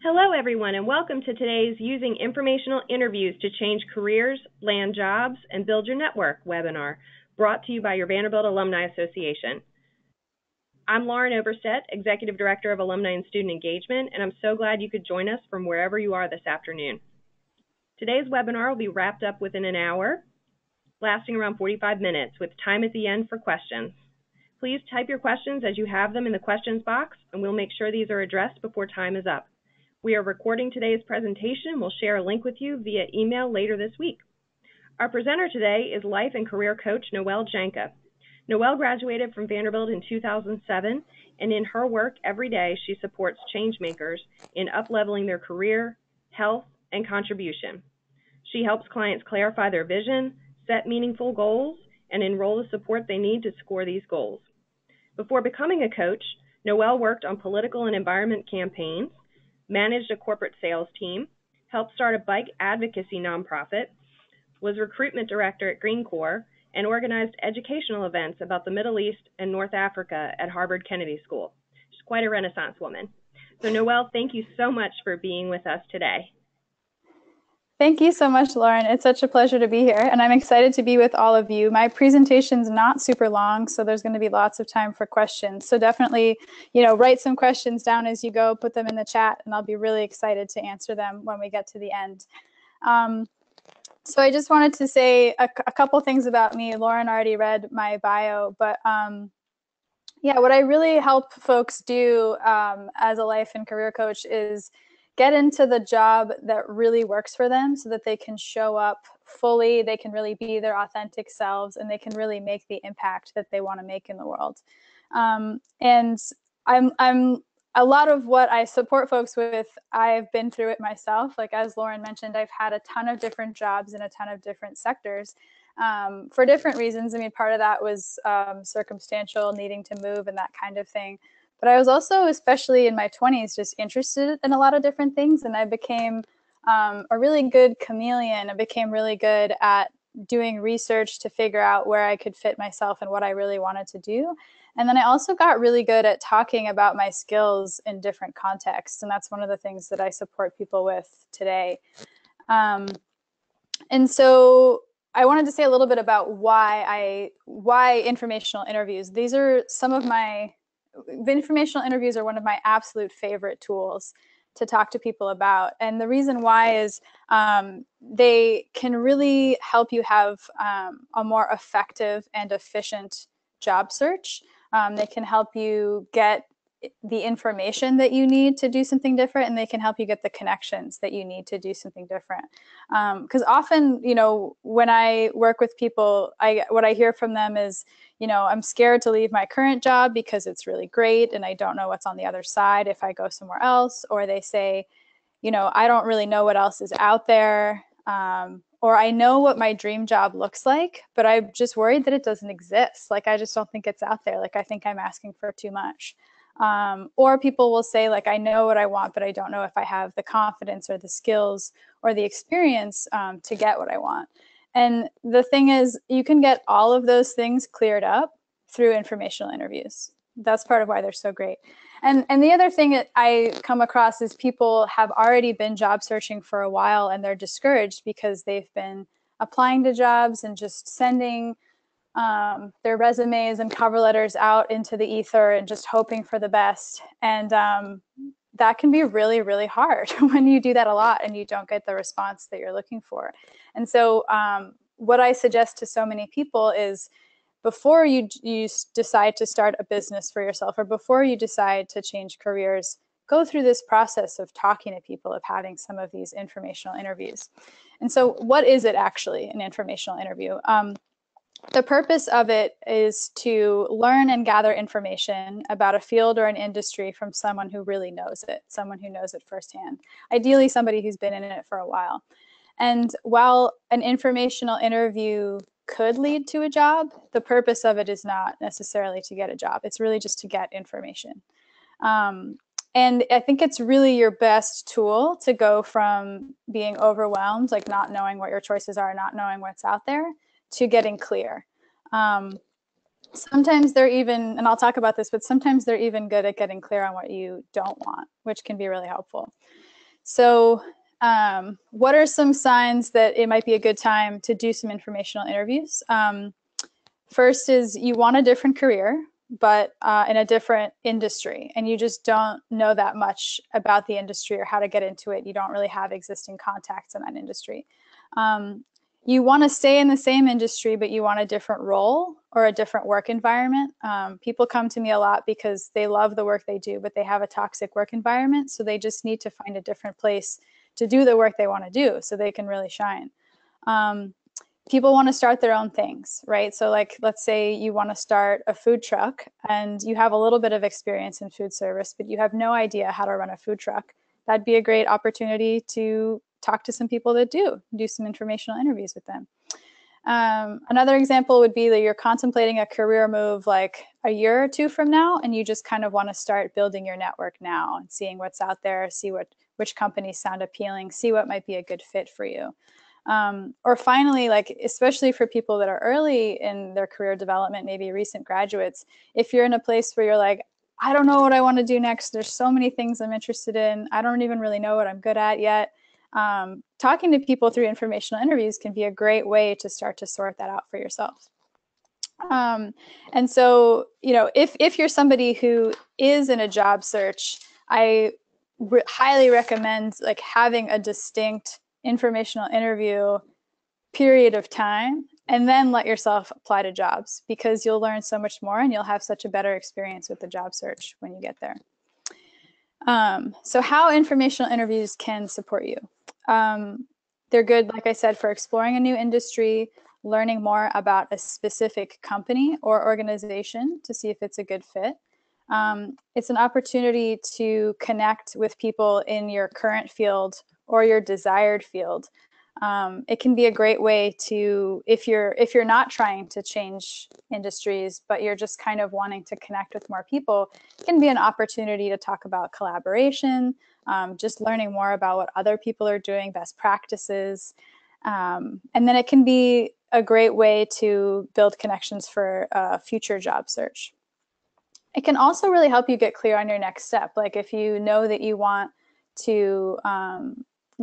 Hello, everyone, and welcome to today's Using Informational Interviews to Change Careers, Land Jobs, and Build Your Network webinar, brought to you by your Vanderbilt Alumni Association. I'm Lauren Oberstedt, Executive Director of Alumni and Student Engagement, and I'm so glad you could join us from wherever you are this afternoon. Today's webinar will be wrapped up within an hour, lasting around 45 minutes, with time at the end for questions. Please type your questions as you have them in the questions box, and we'll make sure these are addressed before time is up. We are recording today's presentation and we'll share a link with you via email later this week. Our presenter today is life and career coach Noelle Janka. Noelle graduated from Vanderbilt in 2007, and in her work every day she supports change makers in up-leveling their career, health, and contribution. She helps clients clarify their vision, set meaningful goals, and enroll the support they need to score these goals. Before becoming a coach, Noelle worked on political and environment campaigns, managed a corporate sales team, helped start a bike advocacy nonprofit, was recruitment director at Green Corps, and organized educational events about the Middle East and North Africa at Harvard Kennedy School. She's quite a Renaissance woman. So Noelle, thank you so much for being with us today. Thank you so much, Lauren. It's such a pleasure to be here, and I'm excited to be with all of you. My presentation's not super long, so there's going to be lots of time for questions. So definitely, write some questions down as you go, put them in the chat, and I'll be really excited to answer them when we get to the end. So I just wanted to say a couple things about me. Lauren already read my bio, but what I really help folks do as a life and career coach is get into the job that really works for them so that they can show up fully, they can really be their authentic selves, and they can really make the impact that they want to make in the world. And I'm a lot of what I support folks with, I've been through it myself. Like as Lauren mentioned, I've had a ton of different jobs in a ton of different sectors for different reasons. I mean, part of that was circumstantial, needing to move and that kind of thing. But I was also, especially in my 20s, just interested in a lot of different things. And I became a really good chameleon. I became really good at doing research to figure out where I could fit myself and what I really wanted to do. And then I also got really good at talking about my skills in different contexts. And that's one of the things that I support people with today. And so I wanted to say a little bit about why informational interviews. These are some of the informational interviews are one of my absolute favorite tools to talk to people about. And the reason why is they can really help you have a more effective and efficient job search. They can help you get the information that you need to do something different, and they can help you get the connections that you need to do something different. Because often, when I work with people, what I hear from them is, I'm scared to leave my current job because it's really great and I don't know what's on the other side if I go somewhere else. Or they say, I don't really know what else is out there. Or I know what my dream job looks like, but I'm just worried that it doesn't exist. Like, I just don't think it's out there. Like, I think I'm asking for too much. Or people will say, like, I know what I want, but I don't know if I have the confidence or the skills or the experience to get what I want. And the thing is, you can get all of those things cleared up through informational interviews. That's part of why they're so great. And the other thing that I come across is people have already been job searching for a while and they're discouraged because they've been applying to jobs and just sending their resumes and cover letters out into the ether and just hoping for the best. And that can be really, really hard when you do that a lot and you don't get the response that you're looking for. And so what I suggest to so many people is before you decide to start a business for yourself or before you decide to change careers, go through this process of talking to people, of having some of these informational interviews. And so what is it actually, an informational interview? The purpose of it is to learn and gather information about a field or an industry from someone who really knows it, someone who knows it firsthand, ideally somebody who's been in it for a while. And while an informational interview could lead to a job, the purpose of it is not necessarily to get a job. It's really just to get information. And I think it's really your best tool to go from being overwhelmed, like not knowing what your choices are, not knowing what's out there, to getting clear. Sometimes they're even, and I'll talk about this, but sometimes they're even good at getting clear on what you don't want, which can be really helpful. So what are some signs that it might be a good time to do some informational interviews? First is you want a different career, but in a different industry, and you just don't know that much about the industry or how to get into it. You don't really have existing contacts in that industry. You want to stay in the same industry, but you want a different role or a different work environment. People come to me a lot because they love the work they do, but they have a toxic work environment. So they just need to find a different place to do the work they want to do so they can really shine. People want to start their own things, right? So like, let's say you want to start a food truck and you have a little bit of experience in food service, but you have no idea how to run a food truck. That'd be a great opportunity to talk to some people that do some informational interviews with them. Another example would be that you're contemplating a career move like a year or two from now, and you just kind of want to start building your network now and seeing what's out there, see which companies sound appealing, see what might be a good fit for you. Or finally, like, especially for people that are early in their career development, maybe recent graduates, if you're in a place where you're like, I don't know what I want to do next, there's so many things I'm interested in, I don't even really know what I'm good at yet. Talking to people through informational interviews can be a great way to start to sort that out for yourself. And so, you know, if you're somebody who is in a job search, I highly recommend like having a distinct informational interview period of time and then let yourself apply to jobs, because you'll learn so much more and you'll have such a better experience with the job search when you get there. So how informational interviews can support you. They're good, like I said, for exploring a new industry, learning more about a specific company or organization to see if it's a good fit. It's an opportunity to connect with people in your current field or your desired field. It can be a great way to, if you're not trying to change industries, but you're just kind of wanting to connect with more people, it can be an opportunity to talk about collaboration, just learning more about what other people are doing, best practices. And then it can be a great way to build connections for a future job search. It can also really help you get clear on your next step. Like if you know that you want to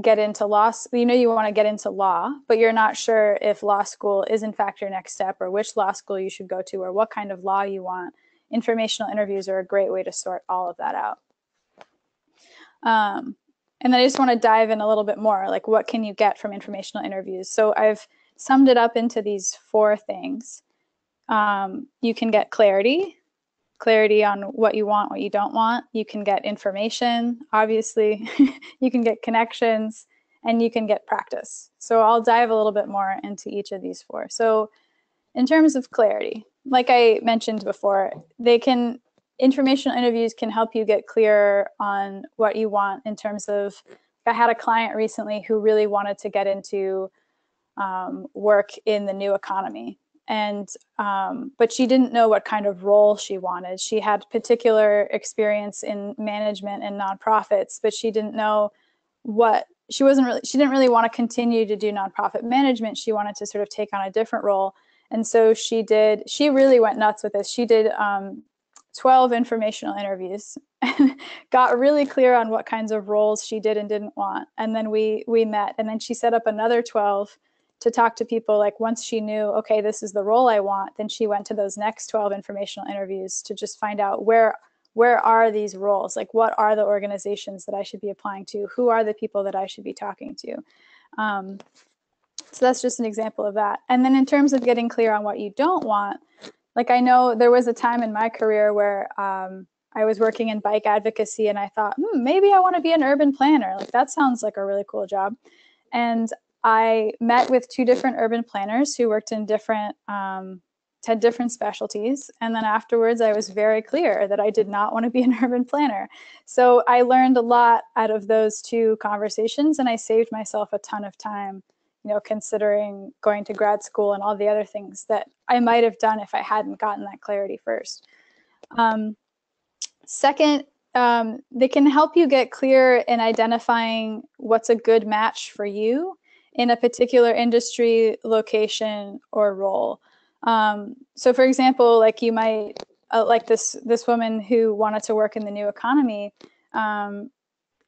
get into law, you know you want to get into law, but you're not sure if law school is in fact your next step or which law school you should go to or what kind of law you want. Informational interviews are a great way to sort all of that out. And then I just want to dive in a little bit more, like what can you get from informational interviews? So I've summed it up into these 4 things. You can get clarity on what you want, what you don't want. You can get information, obviously. You can get connections, and you can get practice. So I'll dive a little bit more into each of these 4. So in terms of clarity, like I mentioned before, informational interviews can help you get clear on what you want in terms of, I had a client recently who really wanted to get into work in the new economy. And but she didn't know what kind of role she wanted. She had particular experience in management and nonprofits, but she didn't know she didn't really want to continue to do nonprofit management. She wanted to sort of take on a different role. And so she really went nuts with this. She did 12 informational interviews, got really clear on what kinds of roles she did and didn't want. And then we met, and then she set up another 12 to talk to people. Like once she knew, okay, this is the role I want, then she went to those next 12 informational interviews to just find out where are these roles? Like what are the organizations that I should be applying to? Who are the people that I should be talking to? So that's just an example of that. And then in terms of getting clear on what you don't want, like I know there was a time in my career where I was working in bike advocacy and I thought, maybe I want to be an urban planner. Like that sounds like a really cool job. And I met with 2 different urban planners who worked in had different specialties. And then afterwards, I was very clear that I did not want to be an urban planner. So I learned a lot out of those 2 conversations, and I saved myself a ton of time, you know, considering going to grad school and all the other things that I might have done if I hadn't gotten that clarity first. Second, they can help you get clear in identifying what's a good match for you in a particular industry, location, or role. So for example, like you might, like this woman who wanted to work in the new economy,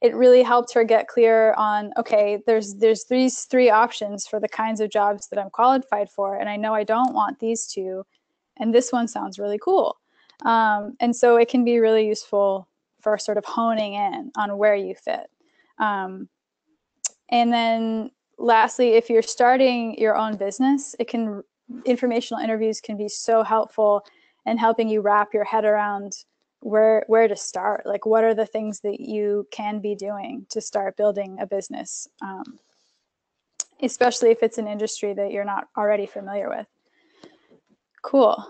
it really helped her get clear on, okay, there's these 3 options for the kinds of jobs that I'm qualified for, and I know I don't want these 2, and this one sounds really cool. And so it can be really useful for sort of honing in on where you fit. And then lastly, if you're starting your own business, informational interviews can be so helpful in helping you wrap your head around where to start. Like, what are the things that you can be doing to start building a business, especially if it's an industry that you're not already familiar with. Cool.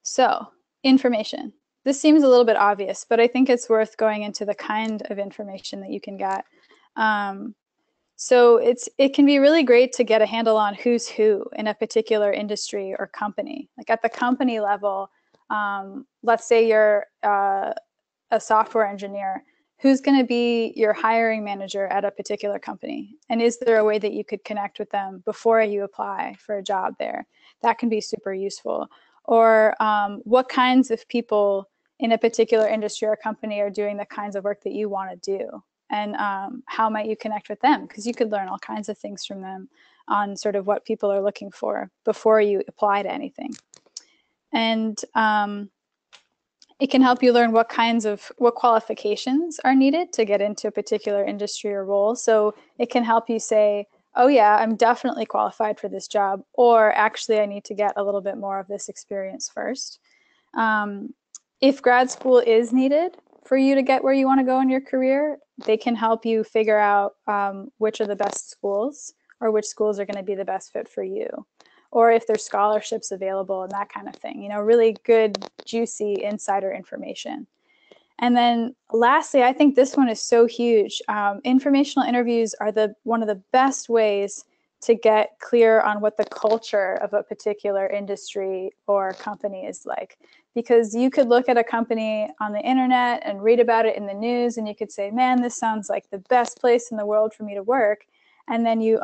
So, information. This seems a little bit obvious, but I think it's worth going into the kind of information that you can get. So it can be really great to get a handle on who's who in a particular industry or company. Like at the company level, let's say you're a software engineer. Who's going to be your hiring manager at a particular company? And is there a way that you could connect with them before you apply for a job there? That can be super useful. Or what kinds of people in a particular industry or company are doing the kinds of work that you want to do? And how might you connect with them? Because you could learn all kinds of things from them on sort of what people are looking for before you apply to anything. And it can help you learn what qualifications are needed to get into a particular industry or role. So it can help you say, oh yeah, I'm definitely qualified for this job, or actually I need to get a little bit more of this experience first. If grad school is needed for you to get where you want to go in your career, they can help you figure out which are the best schools or which schools are going to be the best fit for you, or if there's scholarships available and that kind of thing. You know, really good, juicy insider information. And then lastly, I think this one is so huge. Informational interviews are one of the best ways to get clear on what the culture of a particular industry or company is like. Because you could look at a company on the internet and read about it in the news, and you could say, man, this sounds like the best place in the world for me to work. And then you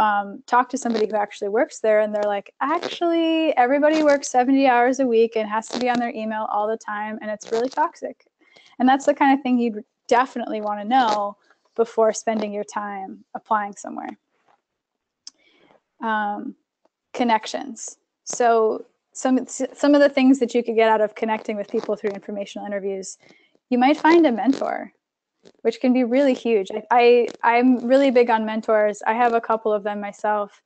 talk to somebody who actually works there, and they're like, actually, everybody works 70 hours a week and has to be on their email all the time, and it's really toxic. And that's the kind of thing you'd definitely want to know before spending your time applying somewhere. Connections. So some of the things that you could get out of connecting with people through informational interviews, you might find a mentor, which can be really huge. I'm really big on mentors. I have a couple of them myself.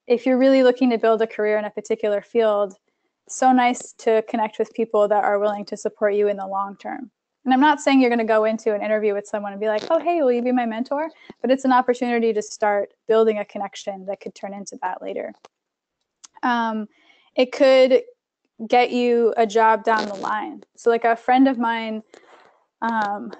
If you're really looking to build a career in a particular field, it's so nice to connect with people that are willing to support you in the long term. And I'm not saying you're going to go into an interview with someone and be like, oh, hey, will you be my mentor? But it's an opportunity to start building a connection that could turn into that later. It could get you a job down the line. So like a friend of mine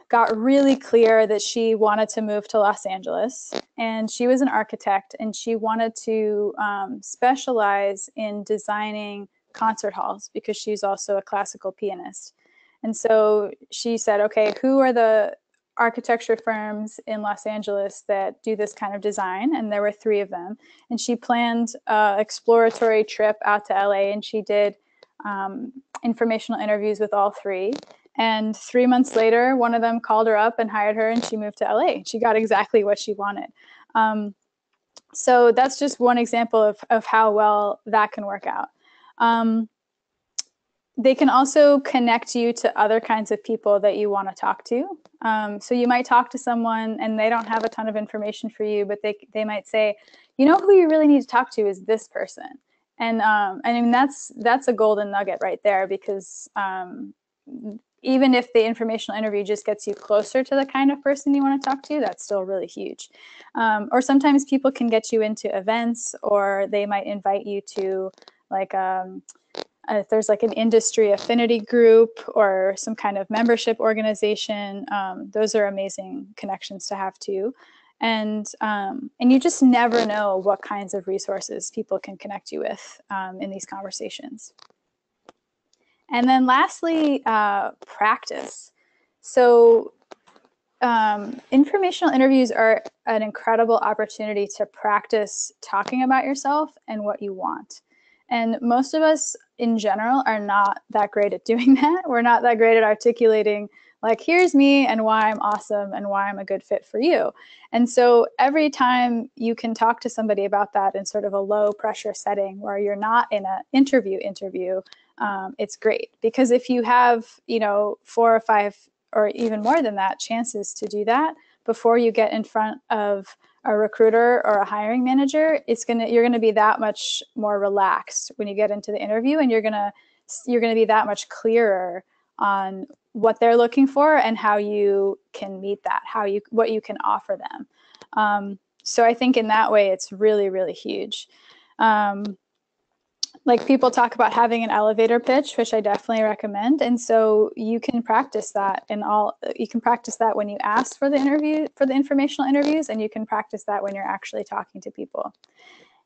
got really clear that she wanted to move to Los Angeles, and she was an architect, and she wanted to specialize in designing concert halls because she's also a classical pianist. And so she said, okay, who are the architecture firms in Los Angeles that do this kind of design? And there were 3 of them. And she planned an exploratory trip out to LA, and she did informational interviews with all 3. And 3 months later, one of them called her up and hired her, and she moved to LA. She got exactly what she wanted. So that's just one example of how well that can work out. They can also connect you to other kinds of people that you want to talk to. So you might talk to someone and they don't have a ton of information for you, but they might say, you know, who you really need to talk to is this person. And I mean, that's a golden nugget right there, because even if the informational interview just gets you closer to the kind of person you want to talk to, that's still really huge. Or sometimes people can get you into events, or they might invite you to like if there's like an industry affinity group or some kind of membership organization. Those are amazing connections to have too. And you just never know what kinds of resources people can connect you with in these conversations. And then lastly, practice. So informational interviews are an incredible opportunity to practice talking about yourself and what you want. And most of us in general are not that great at doing that. We're not that great at articulating Like, here's me and why I'm awesome and why I'm a good fit for you. And so every time you can talk to somebody about that in sort of a low pressure setting where you're not in an interview, it's great. Because if you have, 4 or 5 or even more than that chances to do that before you get in front of a recruiter or a hiring manager, you're gonna be that much more relaxed when you get into the interview, and you're gonna be that much clearer on what they're looking for and how you can meet that, what you can offer them. So I think in that way, it's really, really huge. Like, people talk about having an elevator pitch, which I definitely recommend. And so you can practice that you can practice that when you ask for the informational interviews, and you can practice that when you're actually talking to people.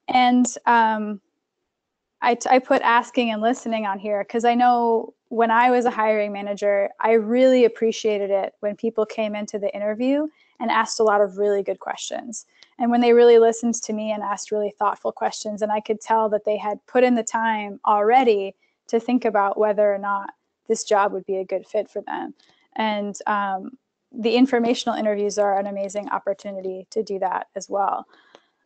And I put asking and listening on here because I know when I was a hiring manager, I really appreciated it when people came into the interview and asked a lot of really good questions. And when they really listened to me and asked really thoughtful questions, and I could tell that they had put in the time already to think about whether or not this job would be a good fit for them. And the informational interviews are an amazing opportunity to do that as well.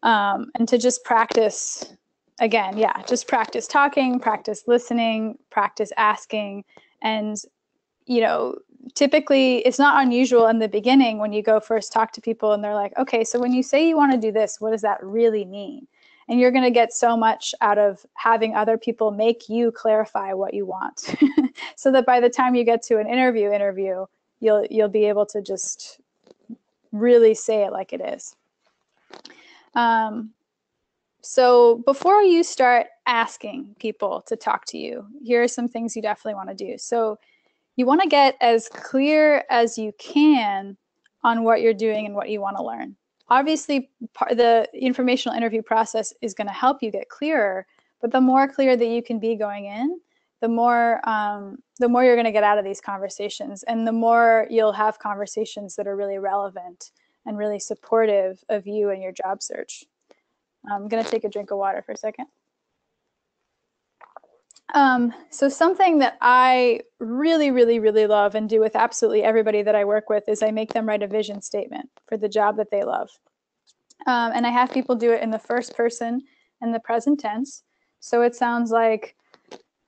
And to just practice, again, just practice talking, practice listening, practice asking. And, typically it's not unusual in the beginning when you go first talk to people and they're like, okay, so when you say you want to do this, what does that really mean? And you're going to get so much out of having other people make you clarify what you want so that by the time you get to an interview, you'll be able to just really say it like it is. So before you start asking people to talk to you, here are some things you definitely want to do. So you want to get as clear as you can on what you're doing and what you want to learn. Obviously, the informational interview process is going to help you get clearer, but the more clear that you can be going in, the more you're going to get out of these conversations, and the more you'll have conversations that are really relevant and really supportive of you and your job search. I'm going to take a drink of water for a second. So something that I really, really, really love and do with absolutely everybody that I work with is I make them write a vision statement for the job that they love. And I have people do it in the first person and the present tense. So it sounds like,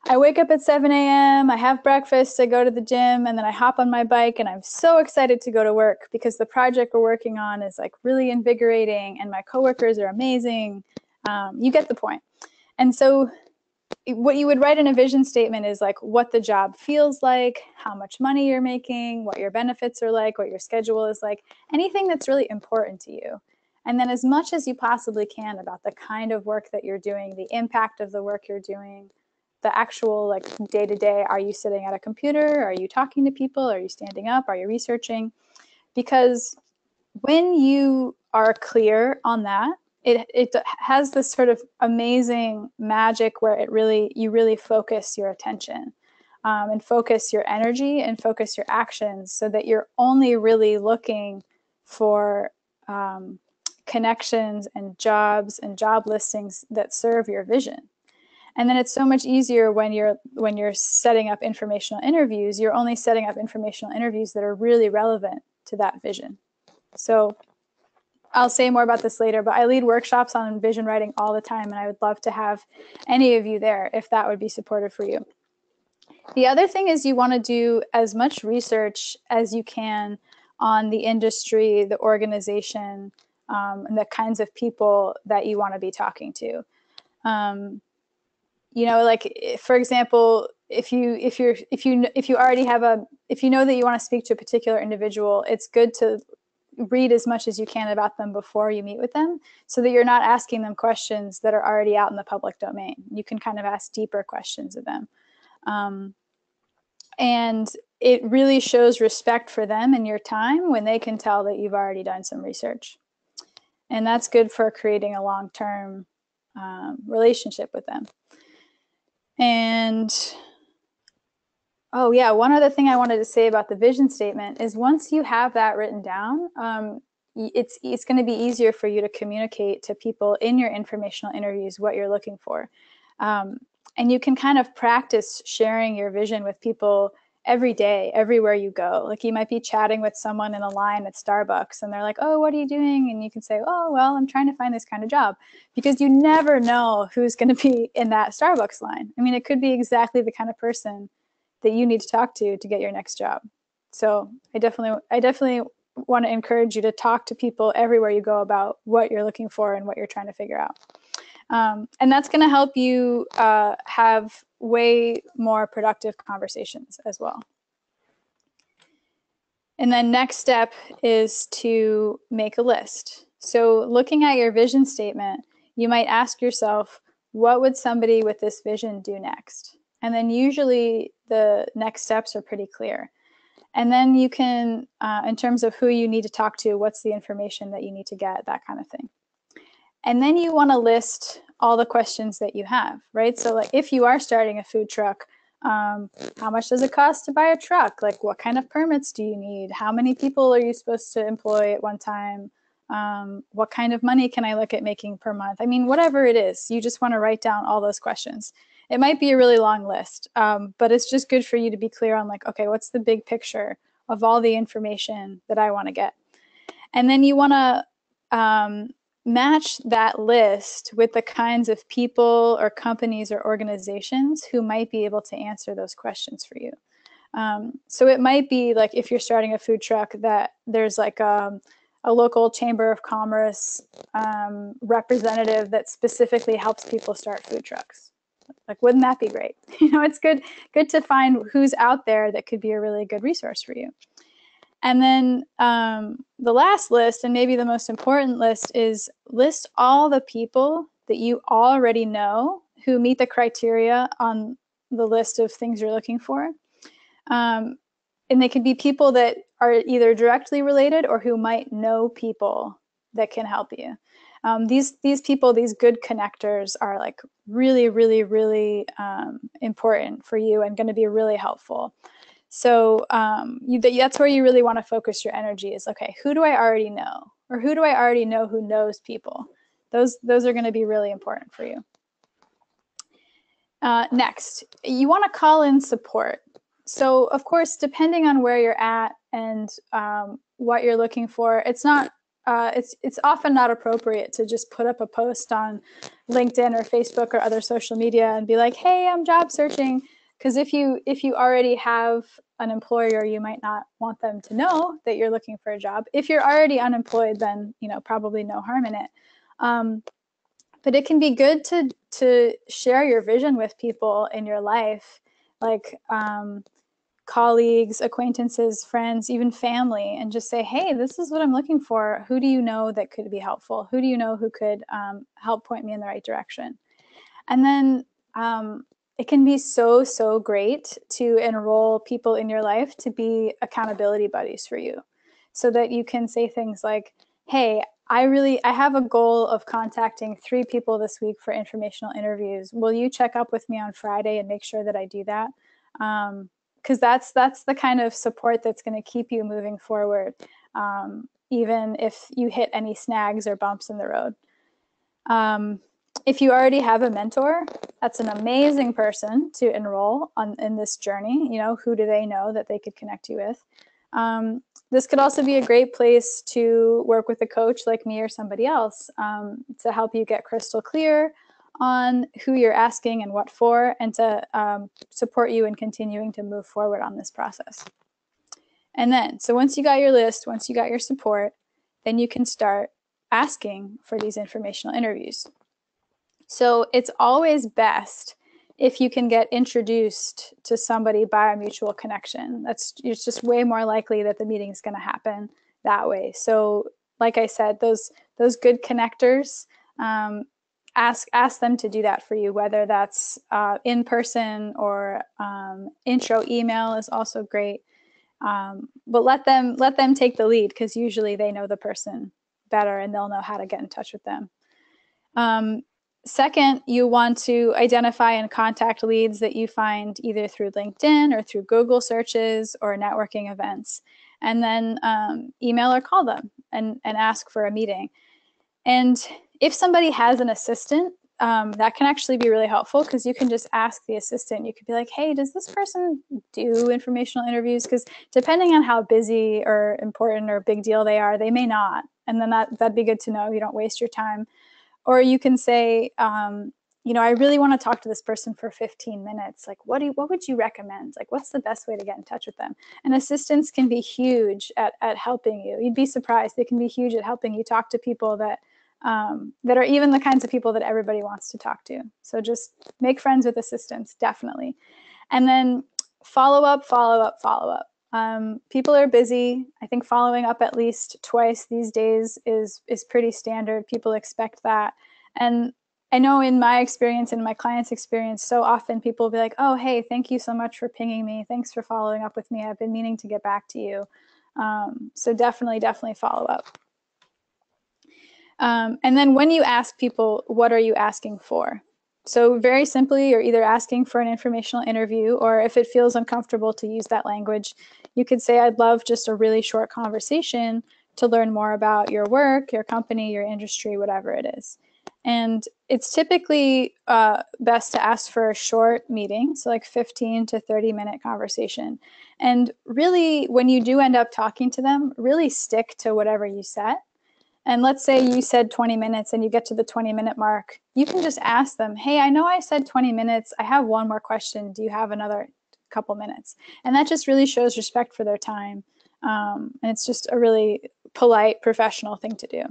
I wake up at 7 a.m., I have breakfast, I go to the gym, and then I hop on my bike, and I'm so excited to go to work because the project we're working on is like really invigorating and my coworkers are amazing. You get the point. And so what you would write in a vision statement is like what the job feels like, how much money you're making, what your benefits are like, what your schedule is like, anything that's really important to you. And then as much as you possibly can about the kind of work that you're doing, the impact of the work you're doing, the actual like day-to-day. Are you sitting at a computer? Are you talking to people? Are you standing up? Are you researching? Because when you are clear on that, it has this sort of amazing magic where you really focus your attention and focus your energy and focus your actions so that you're only really looking for connections and jobs and job listings that serve your vision. And then it's so much easier when you're setting up informational interviews. You're only setting up informational interviews that are really relevant to that vision. So I'll say more about this later, but I lead workshops on vision writing all the time, and I would love to have any of you there if that would be supportive for you. The other thing is you want to do as much research as you can on the industry, the organization, and the kinds of people that you want to be talking to. Like, for example, if you already have if you know that you want to speak to a particular individual, it's good to read as much as you can about them before you meet with them so that you're not asking them questions that are already out in the public domain. You can kind of ask deeper questions of them. And it really shows respect for them and your time when they can tell that you've already done some research. And that's good for creating a long-term relationship with them. And one other thing I wanted to say about the vision statement is once you have that written down, it's going to be easier for you to communicate to people in your informational interviews what you're looking for. And you can kind of practice sharing your vision with people every day, everywhere you go. Like you might be chatting with someone in a line at Starbucks and they're like, oh, what are you doing? And you can say, oh, well, I'm trying to find this kind of job, because you never know who's going to be in that Starbucks line. I mean, it could be exactly the kind of person that you need to talk to get your next job. So I definitely want to encourage you to talk to people everywhere you go about what you're looking for and what you're trying to figure out. And that's going to help you have way more productive conversations as well. And then next step is to make a list. So looking at your vision statement, you might ask yourself, what would somebody with this vision do next? And then usually the next steps are pretty clear. And then you can, in terms of who you need to talk to, what's the information that you need to get, that kind of thing. And then you want to list all the questions that you have, right? So like if you are starting a food truck, how much does it cost to buy a truck? Like what kind of permits do you need? How many people are you supposed to employ at one time? What kind of money can I look at making per month? I mean, whatever it is, you just want to write down all those questions. It might be a really long list, but it's just good for you to be clear on like, okay, what's the big picture of all the information that I want to get? And then you want to match that list with the kinds of people or companies or organizations who might be able to answer those questions for you. So it might be like if you're starting a food truck that there's like a local chamber of commerce representative that specifically helps people start food trucks. Like, wouldn't that be great? You know, it's good to find who's out there that could be a really good resource for you. And then the last list, and maybe the most important list, is list all the people that you already know who meet the criteria on the list of things you're looking for. And they could be people that are either directly related or who might know people that can help you. These people, these good connectors, are like really, really, really important for you and going to be really helpful. So that's where you really want to focus your energy is, okay, who do I already know? Or who do I already know who knows people? Those are going to be really important for you. Next, you want to call in support. So of course, depending on where you're at and what you're looking for, it's often not appropriate to just put up a post on LinkedIn or Facebook or other social media and be like, hey, I'm job searching. Because if you already have an employer, you might not want them to know that you're looking for a job. If you're already unemployed, then probably no harm in it. But it can be good to share your vision with people in your life, like colleagues, acquaintances, friends, even family, and just say, hey, this is what I'm looking for. Who do you know that could be helpful? Who do you know who could help point me in the right direction? And then it can be so great to enroll people in your life to be accountability buddies for you, so that you can say things like, hey, I have a goal of contacting 3 people this week for informational interviews. Will you check up with me on Friday and make sure that I do that? Because that's the kind of support that's going to keep you moving forward, even if you hit any snags or bumps in the road. If you already have a mentor, that's an amazing person to enroll in this journey. Who do they know that they could connect you with? This could also be a great place to work with a coach like me or somebody else to help you get crystal clear on who you're asking and what for, and to support you in continuing to move forward on this process. And then, so once you got your list, once you got your support, then you can start asking for these informational interviews. So it's always best if you can get introduced to somebody by a mutual connection. It's just way more likely that the meeting is going to happen that way. So like I said, those good connectors, ask them to do that for you, whether that's in person or intro email is also great. But let them take the lead, because usually they know the person better and they'll know how to get in touch with them. Second, you want to identify and contact leads that you find either through LinkedIn or through Google searches or networking events, and then email or call them and ask for a meeting. And if somebody has an assistant, that can actually be really helpful because you can just ask the assistant. You could be like, hey, does this person do informational interviews? Because depending on how busy or important or big deal they are, they may not. And then that'd be good to know. You don't waste your time. Or you can say, I really want to talk to this person for 15 minutes. Like, what would you recommend? Like, what's the best way to get in touch with them? And assistants can be huge at helping you. You'd be surprised. They can be huge at helping you talk to people that are even the kinds of people that everybody wants to talk to. So just make friends with assistants, definitely. And then follow up. People are busy. I think following up at least twice these days is pretty standard. People expect that. And I know in my experience and my clients' experience, so often people will be like, oh, hey, thank you so much for pinging me. Thanks for following up with me. I've been meaning to get back to you. So definitely follow up. And then when you ask people, what are you asking for? So very simply, you're either asking for an informational interview, or if it feels uncomfortable to use that language, you could say, I'd love just a really short conversation to learn more about your work, your company, your industry, whatever it is. And it's typically best to ask for a short meeting, so like 15 to 30-minute conversation. And really, when you do end up talking to them, really stick to whatever you set. And let's say you said 20 minutes and you get to the 20-minute mark, you can just ask them, hey, I know I said 20 minutes. I have one more question. Do you have another couple minutes? And that just really shows respect for their time. And it's just a really polite, professional thing to do.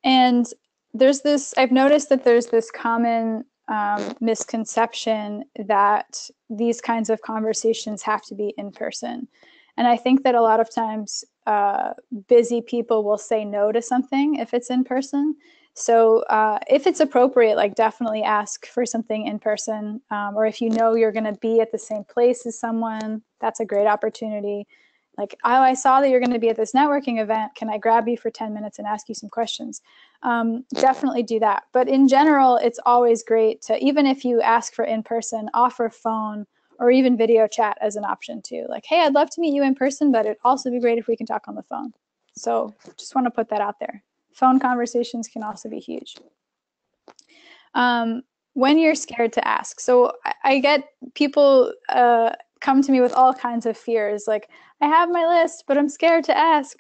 And I've noticed that there's this common misconception that these kinds of conversations have to be in person. And I think that a lot of times busy people will say no to something if it's in person. So if it's appropriate, like definitely ask for something in person. Or if you know you're going to be at the same place as someone, that's a great opportunity. Like, oh, I saw that you're going to be at this networking event. Can I grab you for 10 minutes and ask you some questions? Definitely do that. But in general, it's always great to, even if you ask for in-person, offer phone or even video chat as an option too. Like, hey, I'd love to meet you in person, but it'd also be great if we can talk on the phone. So just want to put that out there. Phone conversations can also be huge. When you're scared to ask. So I get people come to me with all kinds of fears. Like, I have my list, but I'm scared to ask.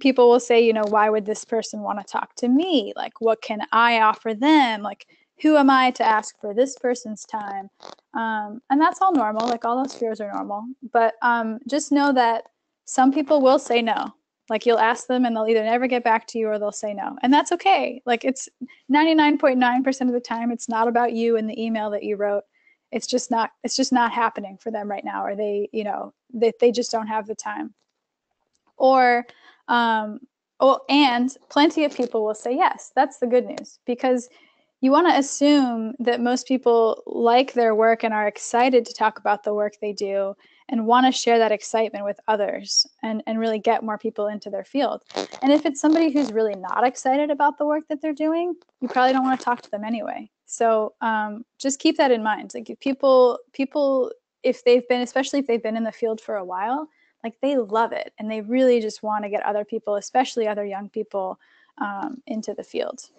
People will say, why would this person want to talk to me? Like, what can I offer them? Like, who am I to ask for this person's time? And that's all normal. Like, all those fears are normal. But just know that some people will say no. Like, you'll ask them and they'll either never get back to you or they'll say no. And that's okay. Like, it's 99.9% of the time, it's not about you and the email that you wrote. It's just not happening for them right now, or they just don't have the time. Or, and plenty of people will say yes. That's the good news, because you want to assume that most people like their work and are excited to talk about the work they do and want to share that excitement with others and really get more people into their field. And if it's somebody who's really not excited about the work that they're doing, you probably don't want to talk to them anyway. So just keep that in mind. Like, people, especially if they've been in the field for a while, like, they love it and they really just want to get other people, especially other young people, into the field.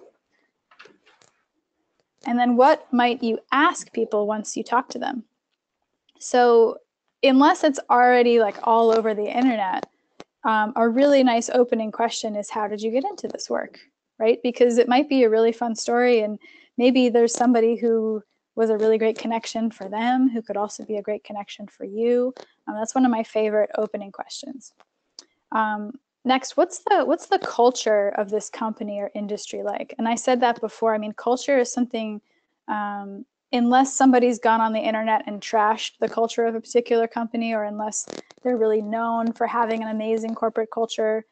And then what might you ask people once you talk to them? So unless it's already like all over the internet, a really nice opening question is, how did you get into this work, right? Because it might be a really fun story, and maybe there's somebody who was a really great connection for them who could also be a great connection for you. That's one of my favorite opening questions. Next, what's the culture of this company or industry like? And I said that before. I mean, culture is something, unless somebody's gone on the internet and trashed the culture of a particular company, or unless they're really known for having an amazing corporate culture,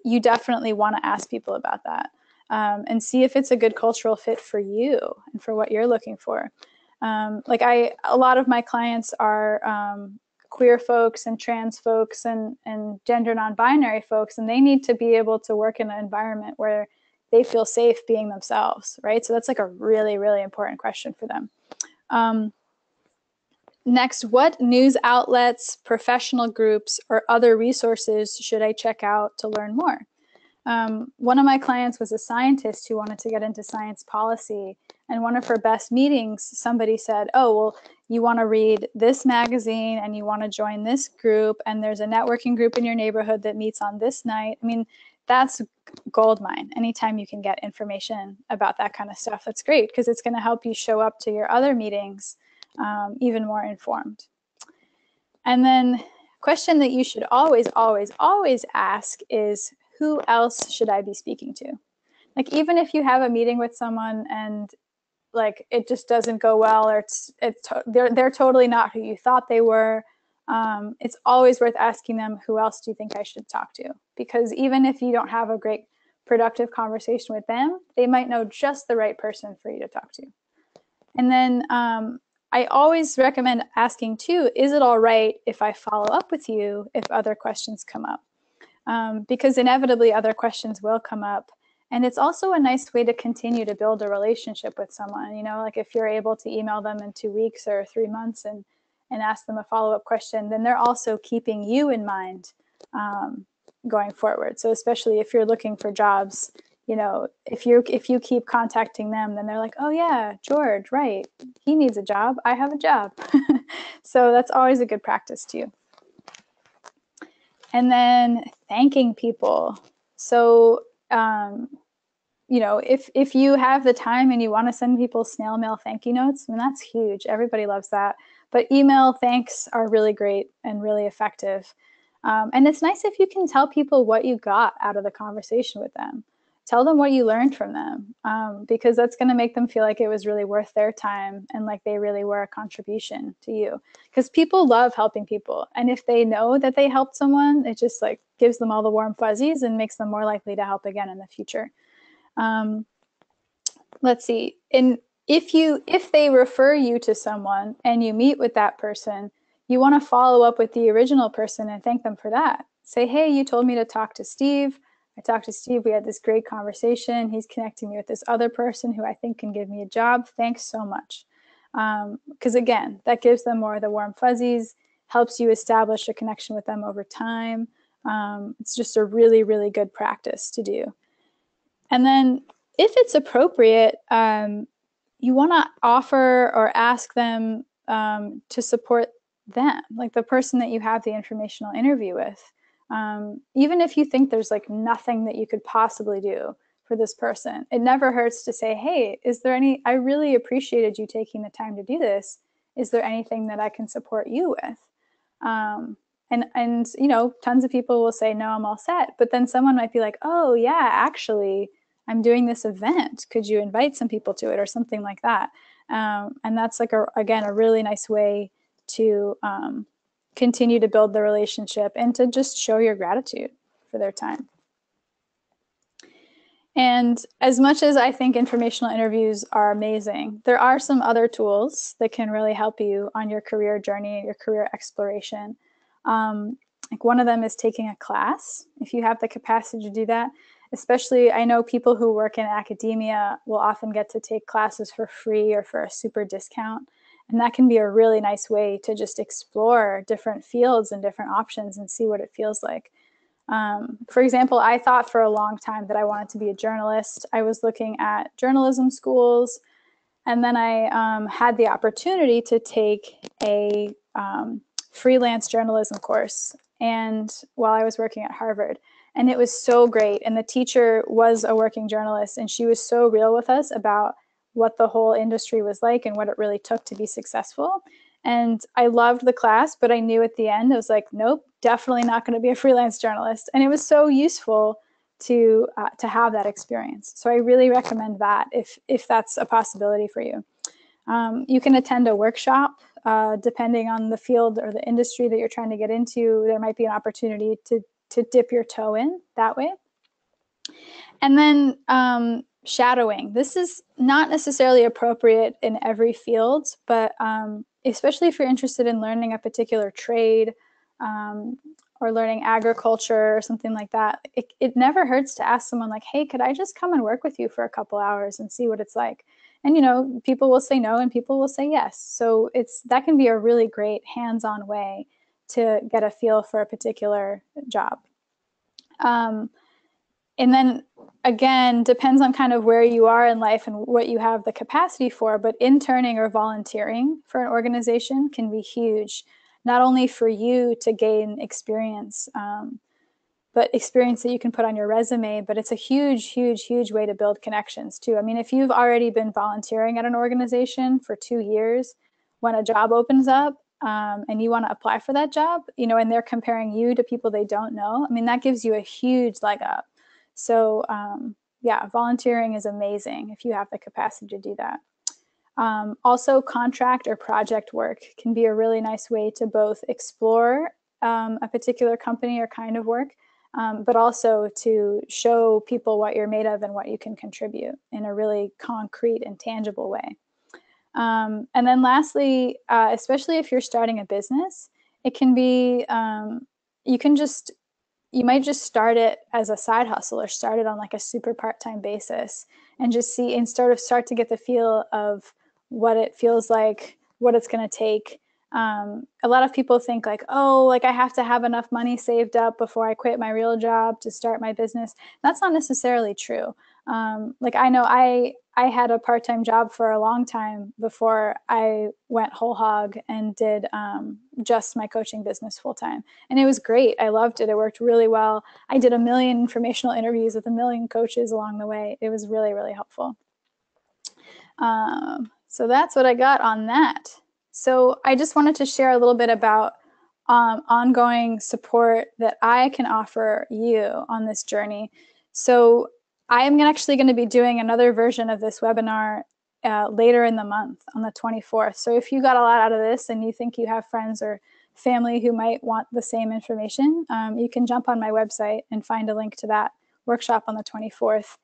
you definitely want to ask people about that, and see if it's a good cultural fit for you and for what you're looking for. A lot of my clients are queer folks and trans folks and gender non-binary folks, and they need to be able to work in an environment where they feel safe being themselves, right? So that's like a really, really important question for them. Next, what news outlets, professional groups, or other resources should I check out to learn more? One of my clients was a scientist who wanted to get into science policy. And one of her best meetings, somebody said, oh, well, you want to read this magazine and you want to join this group, and there's a networking group in your neighborhood that meets on this night. I mean, that's gold mine. Anytime you can get information about that kind of stuff, that's great, because it's going to help you show up to your other meetings even more informed. And then question that you should always, always, always ask is, who else should I be speaking to? Like, even if you have a meeting with someone and like it just doesn't go well, or they're totally not who you thought they were, it's always worth asking them, who else do you think I should talk to? Because even if you don't have a great productive conversation with them, they might know just the right person for you to talk to. And then I always recommend asking too, is it all right if I follow up with you if other questions come up? Because inevitably other questions will come up. And it's also a nice way to continue to build a relationship with someone. You know, like if you're able to email them in 2 weeks or 3 months and ask them a follow-up question, then they're also keeping you in mind going forward. So especially if you're looking for jobs, you know, if you keep contacting them, then they're like, oh yeah, George, right, he needs a job, I have a job. So that's always a good practice too. And then thanking people. So you know, if you have the time and you want to send people snail mail thank you notes, I mean, that's huge. Everybody loves that. But email thanks are really great and really effective. And it's nice if you can tell people what you got out of the conversation with them. Tell them what you learned from them, because that's going to make them feel like it was really worth their time and like they really were a contribution to you. Because people love helping people. And if they know that they helped someone, it just like gives them all the warm fuzzies and makes them more likely to help again in the future. Let's see. And if they refer you to someone and you meet with that person, you want to follow up with the original person and thank them for that. Say, hey, you told me to talk to Steve. I talked to Steve. We had this great conversation. He's connecting me with this other person who I think can give me a job. Thanks so much. Because again, that gives them more of the warm fuzzies, helps you establish a connection with them over time. It's just a really, really good practice to do. And then if it's appropriate, you want to offer or ask them to support them, like the person that you have the informational interview with. Even if you think there's like nothing that you could possibly do for this person, it never hurts to say, hey, is there any, I really appreciated you taking the time to do this. Is there anything that I can support you with? And you know, tons of people will say, no, I'm all set. But then someone might be like, oh yeah, actually, I'm doing this event. Could you invite some people to it or something like that? And that's like, again, a really nice way to continue to build the relationship and to just show your gratitude for their time. And as much as I think informational interviews are amazing, there are some other tools that can really help you on your career journey, your career exploration. Like one of them is taking a class, if you have the capacity to do that. Especially, I know people who work in academia will often get to take classes for free or for a super discount. And that can be a really nice way to just explore different fields and different options and see what it feels like. For example, I thought for a long time that I wanted to be a journalist. I was looking at journalism schools, and then I had the opportunity to take a freelance journalism course, and while I was working at Harvard. And it was so great. And the teacher was a working journalist, and she was so real with us about what the whole industry was like and what it really took to be successful. And I loved the class, but I knew at the end, I was like, nope, definitely not going to be a freelance journalist. And it was so useful to have that experience. So I really recommend that if that's a possibility for you. You can attend a workshop, depending on the field or the industry that you're trying to get into. There might be an opportunity to dip your toe in that way. And then shadowing. This is not necessarily appropriate in every field, but especially if you're interested in learning a particular trade or learning agriculture or something like that, it never hurts to ask someone like, hey, could I just come and work with you for a couple hours and see what it's like? And, you know, people will say no and people will say yes. So that can be a really great hands-on way to get a feel for a particular job. And then again, depends on kind of where you are in life and what you have the capacity for, but interning or volunteering for an organization can be huge, not only for you to gain experience, but experience that you can put on your resume, but it's a huge, huge, huge way to build connections too. I mean, if you've already been volunteering at an organization for 2 years, when a job opens up, and you want to apply for that job, and they're comparing you to people they don't know, I mean, that gives you a huge leg up. So yeah, volunteering is amazing if you have the capacity to do that. Also, contract or project work can be a really nice way to both explore a particular company or kind of work, but also to show people what you're made of and what you can contribute in a really concrete and tangible way. And then lastly, especially if you're starting a business, it can be, you might just start it as a side hustle or start it on like a super part-time basis and just see and start to get the feel of what it feels like, what it's going to take. A lot of people think like, oh, like I have to have enough money saved up before I quit my real job to start my business. That's not necessarily true. Like I know I had a part-time job for a long time before I went whole hog and did just my coaching business full time. And it was great. I loved it. It worked really well. I did 1 million informational interviews with 1 million coaches along the way. It was really, really helpful. So that's what I got on that. So I just wanted to share a little bit about ongoing support that I can offer you on this journey. So I am actually going to be doing another version of this webinar later in the month on the 24th. So if you got a lot out of this and you think you have friends or family who might want the same information, you can jump on my website and find a link to that workshop on the 24th.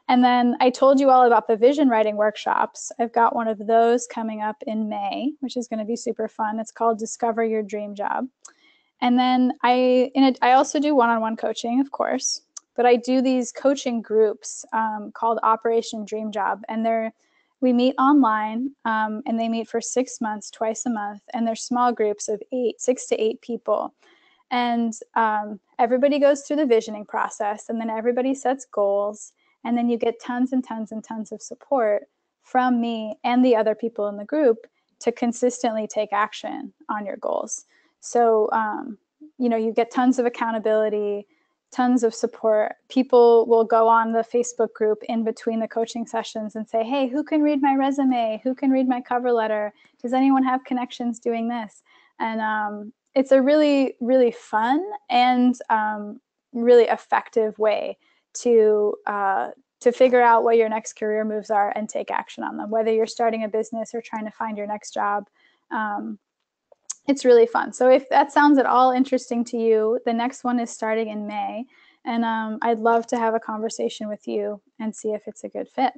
And then I told you all about the vision writing workshops. I've got one of those coming up in May, which is going to be super fun. It's called Discover Your Dream Job. And then I also do one-on-one coaching, of course, but I do these coaching groups called Operation Dream Job. And we meet online and they meet for 6 months, twice a month. And they're small groups of 6 to 8 people. And everybody goes through the visioning process and then everybody sets goals. And then you get tons and tons and tons of support from me and the other people in the group to consistently take action on your goals. So, you get tons of accountability, tons of support. People will go on the Facebook group in between the coaching sessions and say, hey, who can read my resume? Who can read my cover letter? Does anyone have connections doing this? And it's a really, really fun and really effective way to figure out what your next career moves are and take action on them, whether you're starting a business or trying to find your next job. It's really fun. So if that sounds at all interesting to you, the next one is starting in May. And I'd love to have a conversation with you and see if it's a good fit.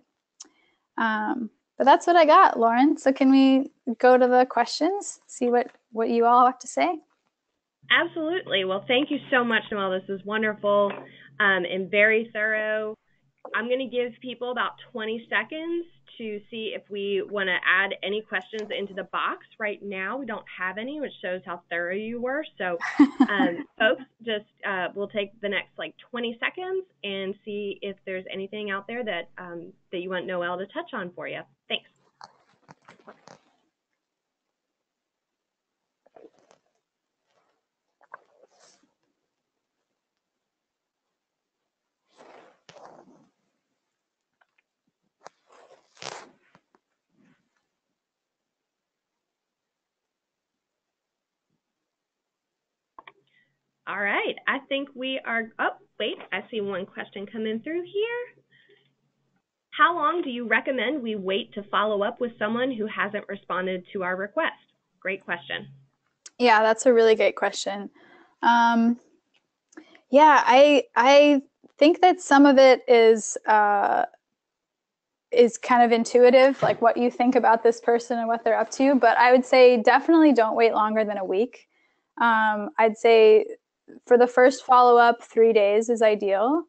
But that's what I got, Lauren. So can we go to the questions, see what you all have to say? Absolutely. Well, thank you so much, Noelle. This was wonderful and very thorough. I'm going to give people about 20 seconds to see if we want to add any questions into the box. Right now, we don't have any, which shows how thorough you were. So, folks, just we'll take the next 20 seconds and see if there's anything out there that that you want Noelle to touch on for you. Thanks. All right, I think we are, oh, wait, I see one question coming through here. How long do you recommend we wait to follow up with someone who hasn't responded to our request? Great question. Yeah, that's a really great question. Yeah, I think that some of it is kind of intuitive, like what you think about this person and what they're up to. But I would say definitely don't wait longer than a week. I'd say for the first follow-up, 3 days is ideal.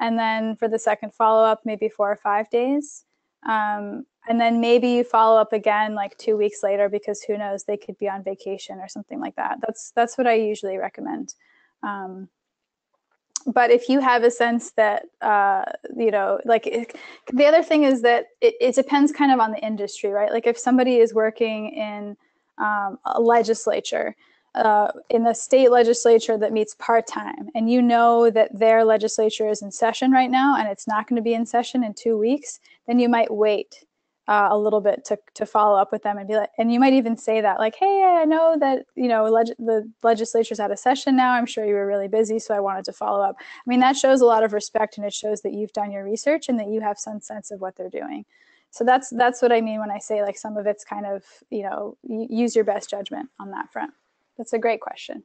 And then for the second follow-up, maybe 4 or 5 days. And then maybe you follow up again 2 weeks later, because who knows, they could be on vacation or something like that. That's what I usually recommend. But if you have a sense that, the other thing is that it depends kind of on the industry, right? Like if somebody is working in a legislature, in the state legislature that meets part-time, and you know that their legislature is in session right now and it's not going to be in session in 2 weeks, then you might wait a little bit to follow up with them and be like, and you might even say that like, hey, I know that, the legislature's out of session now. I'm sure you were really busy, so I wanted to follow up. I mean, that shows a lot of respect, and it shows that you've done your research and that you have some sense of what they're doing. So that's what I mean when I say like some of it's kind of, use your best judgment on that front. That's a great question.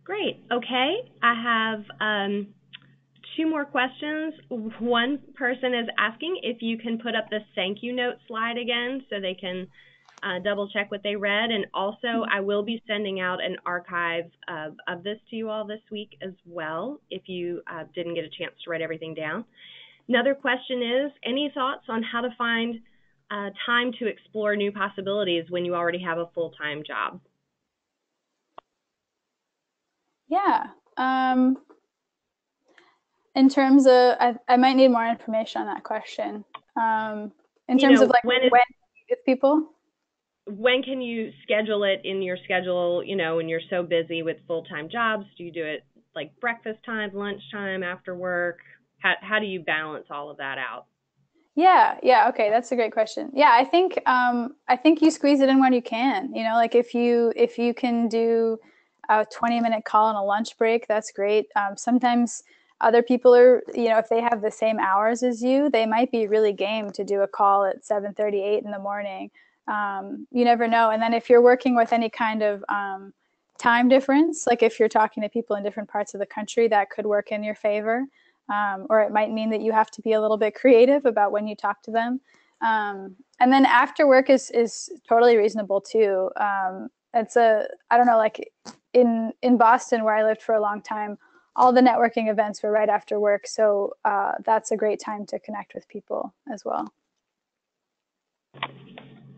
Great. Okay. I have 2 more questions. One person is asking if you can put up the thank you note slide again so they can double check what they read. And also, I will be sending out an archive of this to you all this week as well if you didn't get a chance to write everything down. Another question is, any thoughts on how to find time to explore new possibilities when you already have a full-time job? Yeah. In terms of, I might need more information on that question. In terms of like when you meet with people? When can you schedule it in your schedule, when you're so busy with full-time jobs? Do you do it like breakfast time, lunchtime, after work? How do you balance all of that out? Yeah. Okay, that's a great question. Yeah, I think you squeeze it in when you can. Like if you can do a 20-minute call on a lunch break, that's great. Sometimes other people are, if they have the same hours as you, they might be really game to do a call at 7:38 in the morning. You never know. And then if you're working with any kind of time difference, like if you're talking to people in different parts of the country, that could work in your favor. Or it might mean that you have to be a little bit creative about when you talk to them. And then after work is totally reasonable too. I don't know, like in Boston where I lived for a long time, all the networking events were right after work. So that's a great time to connect with people as well.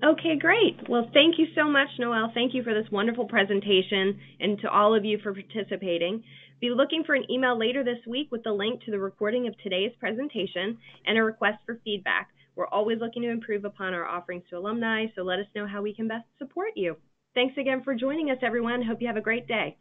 Okay, great. Well, thank you so much, Noelle. Thank you for this wonderful presentation, and to all of you for participating. Be looking for an email later this week with the link to the recording of today's presentation and a request for feedback. We're always looking to improve upon our offerings to alumni, so let us know how we can best support you. Thanks again for joining us, everyone. Hope you have a great day.